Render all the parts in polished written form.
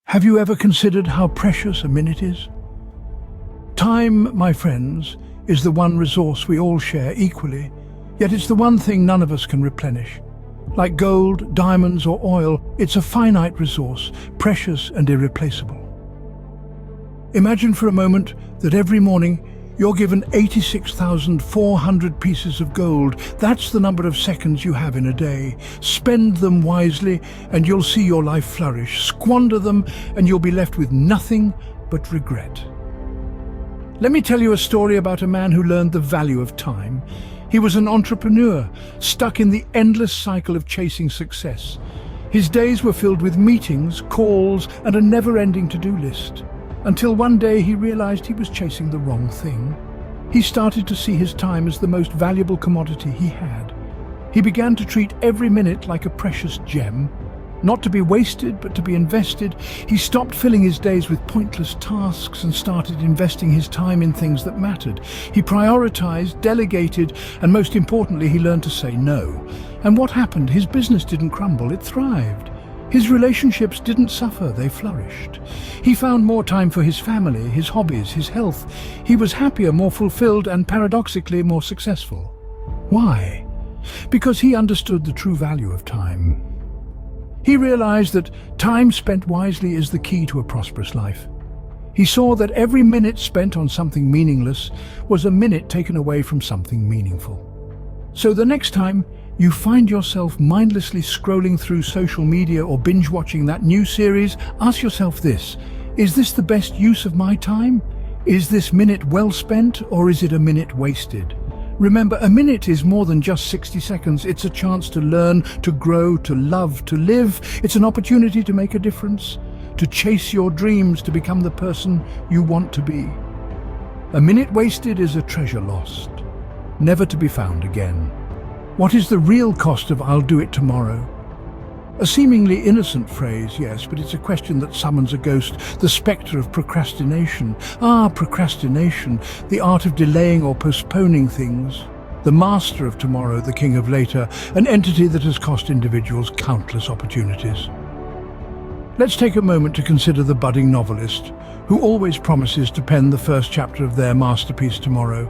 Have you ever considered how precious a minute is? Time, my friends, is the one resource we all share equally, yet it's the one thing none of us can replenish. Like gold, diamonds or oil, it's a finite resource, precious and irreplaceable. Imagine for a moment that every morning you're given 86,400 pieces of gold. That's the number of seconds you have in a day. Spend them wisely and you'll see your life flourish. Squander them and you'll be left with nothing but regret. Let me tell you a story about a man who learned the value of time. He was an entrepreneur, stuck in the endless cycle of chasing success. His days were filled with meetings, calls, and a never-ending to-do list. Until one day he realized he was chasing the wrong thing. He started to see his time as the most valuable commodity he had. He began to treat every minute like a precious gem, not to be wasted but to be invested. He stopped filling his days with pointless tasks and started investing his time in things that mattered. He prioritized, delegated, and most importantly, he learned to say no. And what happened? His business didn't crumble, it thrived. His relationships didn't suffer, they flourished. He found more time for his family, his hobbies, his health. He was happier, more fulfilled, and paradoxically more successful. Why? Because he understood the true value of time. He realized that time spent wisely is the key to a prosperous life. He saw that every minute spent on something meaningless was a minute taken away from something meaningful. So the next time you find yourself mindlessly scrolling through social media or binge-watching that new series, ask yourself this: is this the best use of my time? Is this minute well spent, or is it a minute wasted? Remember, a minute is more than just 60 seconds. It's a chance to learn, to grow, to love, to live. It's an opportunity to make a difference, to chase your dreams, to become the person you want to be. A minute wasted is a treasure lost, never to be found again. What is the real cost of "I'll do it tomorrow"? A seemingly innocent phrase, yes, but it's a question that summons a ghost, the spectre of procrastination. Procrastination, the art of delaying or postponing things. The master of tomorrow, the king of later, an entity that has cost individuals countless opportunities. Let's take a moment to consider the budding novelist, who always promises to pen the first chapter of their masterpiece tomorrow.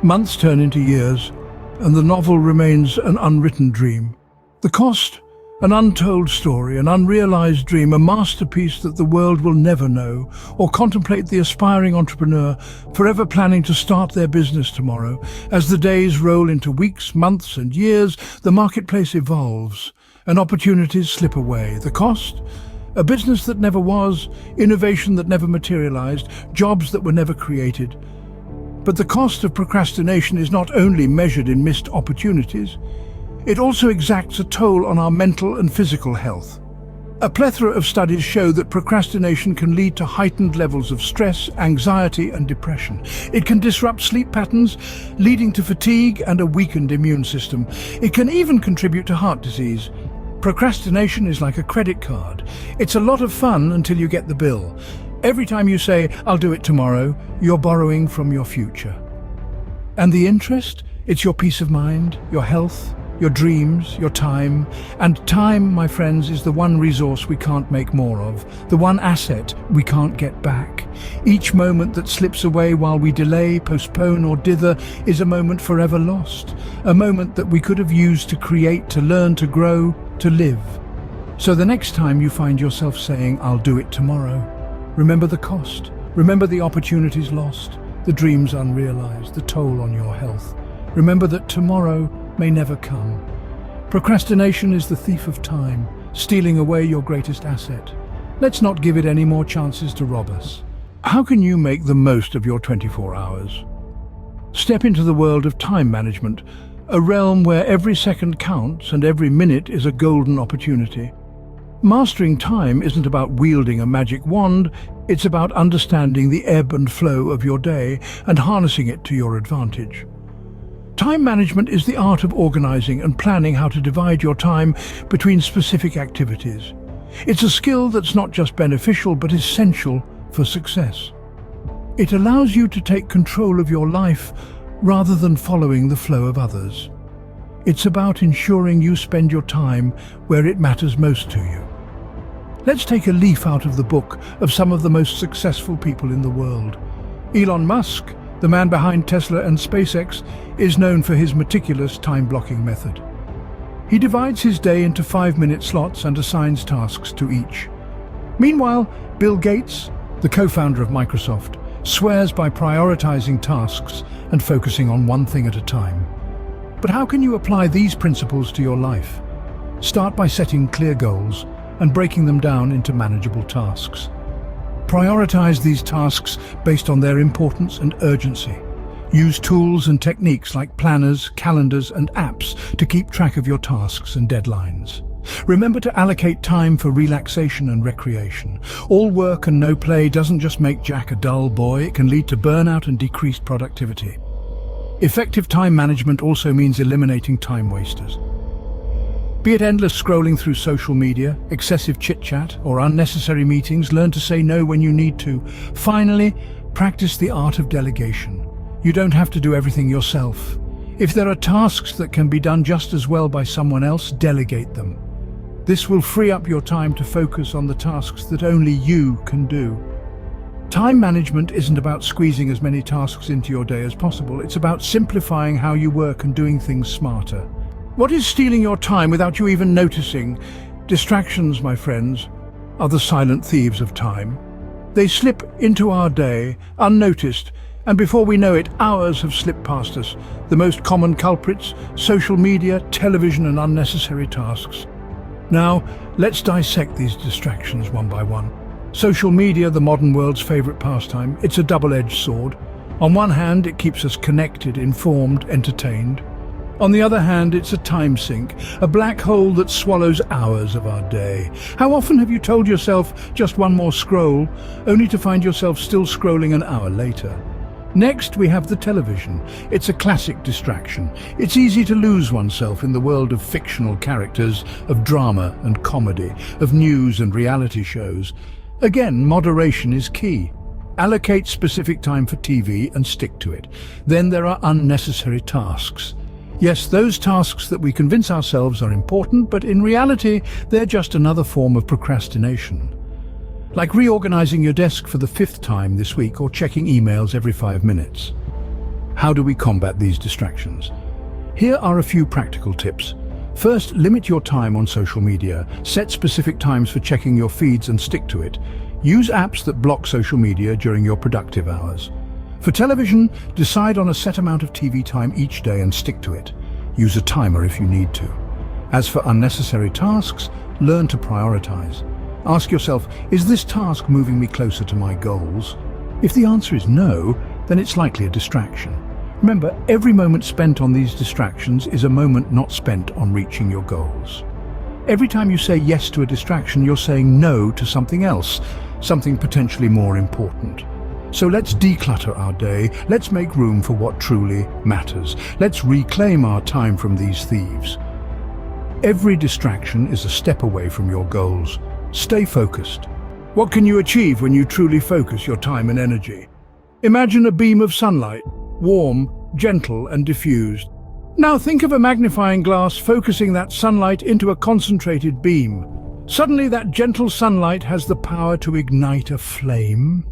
Months turn into years, and the novel remains an unwritten dream. The cost? An untold story, an unrealized dream, a masterpiece that the world will never know. Or contemplate the aspiring entrepreneur, forever planning to start their business tomorrow. As the days roll into weeks, months, and years, the marketplace evolves, and opportunities slip away. The cost? A business that never was, innovation that never materialized, jobs that were never created. But the cost of procrastination is not only measured in missed opportunities, it also exacts a toll on our mental and physical health. A plethora of studies show that procrastination can lead to heightened levels of stress, anxiety, and depression. It can disrupt sleep patterns, leading to fatigue and a weakened immune system. It can even contribute to heart disease. Procrastination is like a credit card. It's a lot of fun until you get the bill. Every time you say, "I'll do it tomorrow," you're borrowing from your future. And the interest? It's your peace of mind, your health, your dreams, your time. And time, my friends, is the one resource we can't make more of, the one asset we can't get back. Each moment that slips away while we delay, postpone, or dither is a moment forever lost, a moment that we could have used to create, to learn, to grow, to live. So the next time you find yourself saying, "I'll do it tomorrow," remember the cost. Remember the opportunities lost, the dreams unrealized, the toll on your health. Remember that tomorrow may never come. Procrastination is the thief of time, stealing away your greatest asset. Let's not give it any more chances to rob us. How can you make the most of your 24 hours? Step into the world of time management, a realm where every second counts and every minute is a golden opportunity. Mastering time isn't about wielding a magic wand, it's about understanding the ebb and flow of your day and harnessing it to your advantage. Time management is the art of organizing and planning how to divide your time between specific activities. It's a skill that's not just beneficial but essential for success. It allows you to take control of your life rather than following the flow of others. It's about ensuring you spend your time where it matters most to you. Let's take a leaf out of the book of some of the most successful people in the world. Elon Musk, the man behind Tesla and SpaceX, is known for his meticulous time-blocking method. He divides his day into 5-minute slots and assigns tasks to each. Meanwhile, Bill Gates, the co-founder of Microsoft, swears by prioritizing tasks and focusing on one thing at a time. But how can you apply these principles to your life? Start by setting clear goals and breaking them down into manageable tasks. Prioritize these tasks based on their importance and urgency. Use tools and techniques like planners, calendars, and apps to keep track of your tasks and deadlines. Remember to allocate time for relaxation and recreation. All work and no play doesn't just make Jack a dull boy, it can lead to burnout and decreased productivity. Effective time management also means eliminating time wasters. Be it endless scrolling through social media, excessive chit-chat, or unnecessary meetings, learn to say no when you need to. Finally, practice the art of delegation. You don't have to do everything yourself. If there are tasks that can be done just as well by someone else, delegate them. This will free up your time to focus on the tasks that only you can do. Time management isn't about squeezing as many tasks into your day as possible. It's about simplifying how you work and doing things smarter. What is stealing your time without you even noticing? Distractions, my friends, are the silent thieves of time. They slip into our day, unnoticed, and before we know it, hours have slipped past us. The most common culprits: social media, television, and unnecessary tasks. Now, let's dissect these distractions one by one. Social media, the modern world's favorite pastime, it's a double-edged sword. On one hand, it keeps us connected, informed, entertained. On the other hand, it's a time sink, a black hole that swallows hours of our day. How often have you told yourself just one more scroll, only to find yourself still scrolling an hour later? Next, we have the television. It's a classic distraction. It's easy to lose oneself in the world of fictional characters, of drama and comedy, of news and reality shows. Again, moderation is key. Allocate specific time for TV and stick to it. Then there are unnecessary tasks. Yes, those tasks that we convince ourselves are important, but in reality, they're just another form of procrastination. Like reorganizing your desk for the 5th time this week or checking emails every 5 minutes. How do we combat these distractions? Here are a few practical tips. First, limit your time on social media. Set specific times for checking your feeds and stick to it. Use apps that block social media during your productive hours. For television, decide on a set amount of TV time each day and stick to it. Use a timer if you need to. As for unnecessary tasks, learn to prioritize. Ask yourself, is this task moving me closer to my goals? If the answer is no, then it's likely a distraction. Remember, every moment spent on these distractions is a moment not spent on reaching your goals. Every time you say yes to a distraction, you're saying no to something else, something potentially more important. So let's declutter our day. Let's make room for what truly matters. Let's reclaim our time from these thieves. Every distraction is a step away from your goals. Stay focused. What can you achieve when you truly focus your time and energy? Imagine a beam of sunlight, warm, gentle, and diffused. Now think of a magnifying glass focusing that sunlight into a concentrated beam. Suddenly that gentle sunlight has the power to ignite a flame.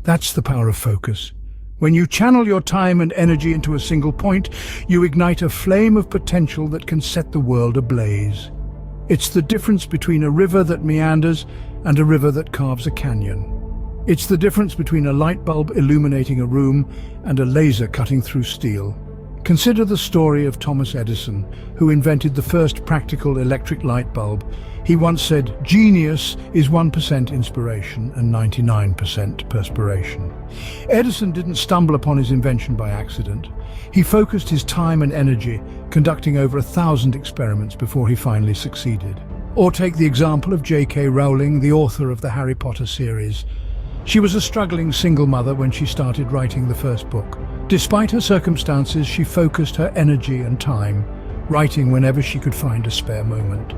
That's the power of focus. When you channel your time and energy into a single point, you ignite a flame of potential that can set the world ablaze. It's the difference between a river that meanders and a river that carves a canyon. It's the difference between a light bulb illuminating a room and a laser cutting through steel. Consider the story of Thomas Edison, who invented the first practical electric light bulb. He once said, "Genius is 1% inspiration and 99% perspiration." Edison didn't stumble upon his invention by accident. He focused his time and energy, conducting over 1,000 experiments before he finally succeeded. Or take the example of J.K. Rowling, the author of the Harry Potter series. She was a struggling single mother when she started writing the first book. Despite her circumstances, she focused her energy and time, writing whenever she could find a spare moment.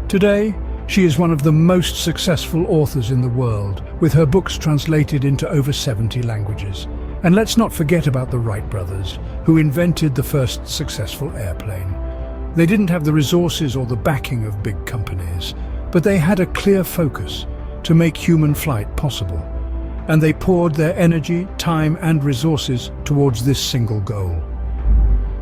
Today, she is one of the most successful authors in the world, with her books translated into over 70 languages. And let's not forget about the Wright brothers, who invented the first successful airplane. They didn't have the resources or the backing of big companies. but they had a clear focus to make human flight possible. And they poured their energy, time and resources towards this single goal.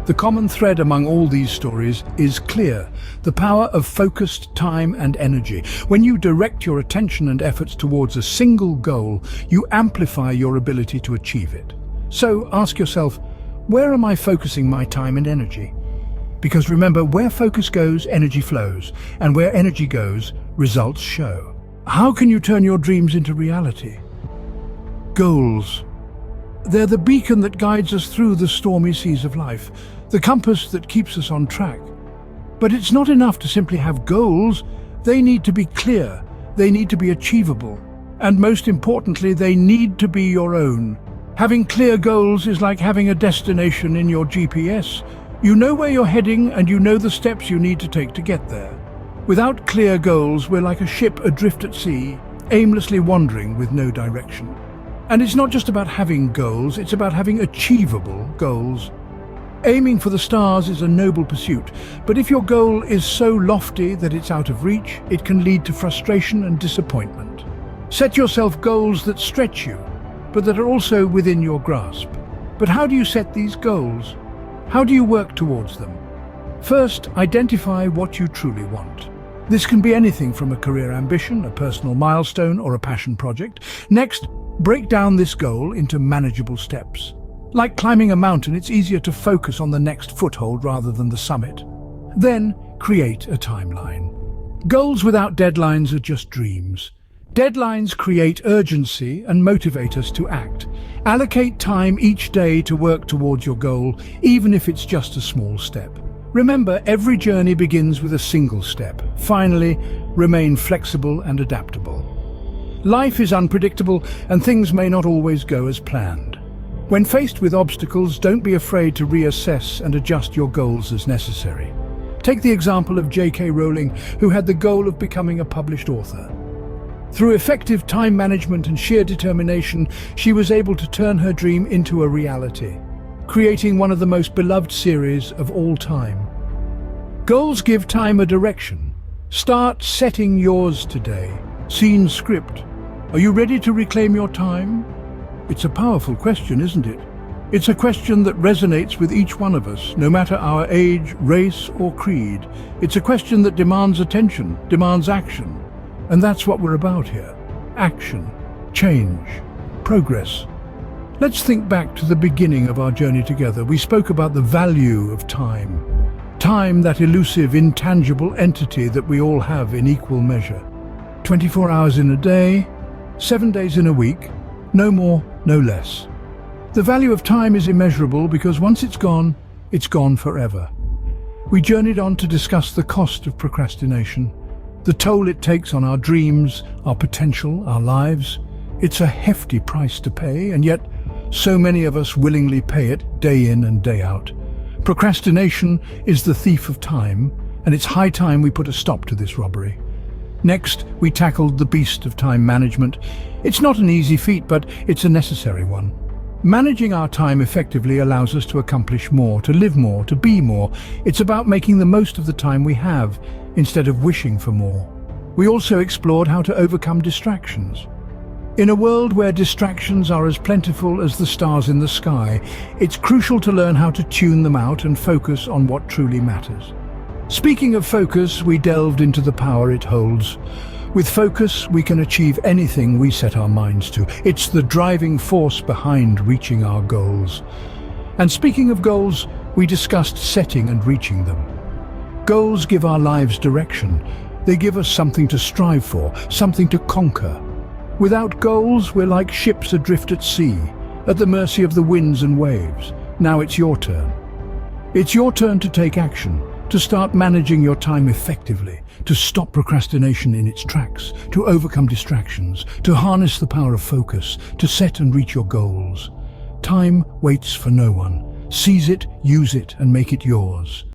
The common thread among all these stories is clear: the power of focused time and energy. When you direct your attention and efforts towards a single goal, you amplify your ability to achieve it. So ask yourself, where am I focusing my time and energy? Because remember, where focus goes, energy flows, and where energy goes, results show. How can you turn your dreams into reality? Goals. They're the beacon that guides us through the stormy seas of life, the compass that keeps us on track. But it's not enough to simply have goals. They need to be clear, they need to be achievable, and most importantly, they need to be your own. Having clear goals is like having a destination in your GPS. You know where you're heading and you know the steps you need to take to get there. Without clear goals, we're like a ship adrift at sea, aimlessly wandering with no direction. And it's not just about having goals, it's about having achievable goals. Aiming for the stars is a noble pursuit, but if your goal is so lofty that it's out of reach, it can lead to frustration and disappointment. Set yourself goals that stretch you, but that are also within your grasp. But how do you set these goals? How do you work towards them? First, identify what you truly want. This can be anything from a career ambition, a personal milestone, or a passion project. Next, break down this goal into manageable steps. Like climbing a mountain, it's easier to focus on the next foothold rather than the summit. Then, create a timeline. Goals without deadlines are just dreams. Deadlines create urgency and motivate us to act. Allocate time each day to work towards your goal, even if it's just a small step. Remember, every journey begins with a single step. Finally, remain flexible and adaptable. Life is unpredictable and things may not always go as planned. When faced with obstacles, don't be afraid to reassess and adjust your goals as necessary. Take the example of J.K. Rowling, who had the goal of becoming a published author. Through effective time management and sheer determination, she was able to turn her dream into a reality, creating one of the most beloved series of all time. Goals give time a direction. Start setting yours today. Scene script. Are you ready to reclaim your time? It's a powerful question, isn't it? It's a question that resonates with each one of us, no matter our age, race, or creed. It's a question that demands attention, demands action. And that's what we're about here. Action, change, progress. Let's think back to the beginning of our journey together. We spoke about the value of time. Time, that elusive, intangible entity that we all have in equal measure. 24 hours in a day, 7 days in a week, no more, no less. The value of time is immeasurable because once it's gone forever. We journeyed on to discuss the cost of procrastination, the toll it takes on our dreams, our potential, our lives. It's a hefty price to pay, and yet so many of us willingly pay it day in and day out. Procrastination is the thief of time, and it's high time we put a stop to this robbery. Next, we tackled the beast of time management. It's not an easy feat, but it's a necessary one. Managing our time effectively allows us to accomplish more, to live more, to be more. It's about making the most of the time we have, instead of wishing for more. We also explored how to overcome distractions. In a world where distractions are as plentiful as the stars in the sky, it's crucial to learn how to tune them out and focus on what truly matters. Speaking of focus, we delved into the power it holds. With focus, we can achieve anything we set our minds to. It's the driving force behind reaching our goals. And speaking of goals, we discussed setting and reaching them. Goals give our lives direction. They give us something to strive for, something to conquer. Without goals, we're like ships adrift at sea, at the mercy of the winds and waves. Now it's your turn. It's your turn to take action, to start managing your time effectively, to stop procrastination in its tracks, to overcome distractions, to harness the power of focus, to set and reach your goals. Time waits for no one. Seize it, use it, and make it yours.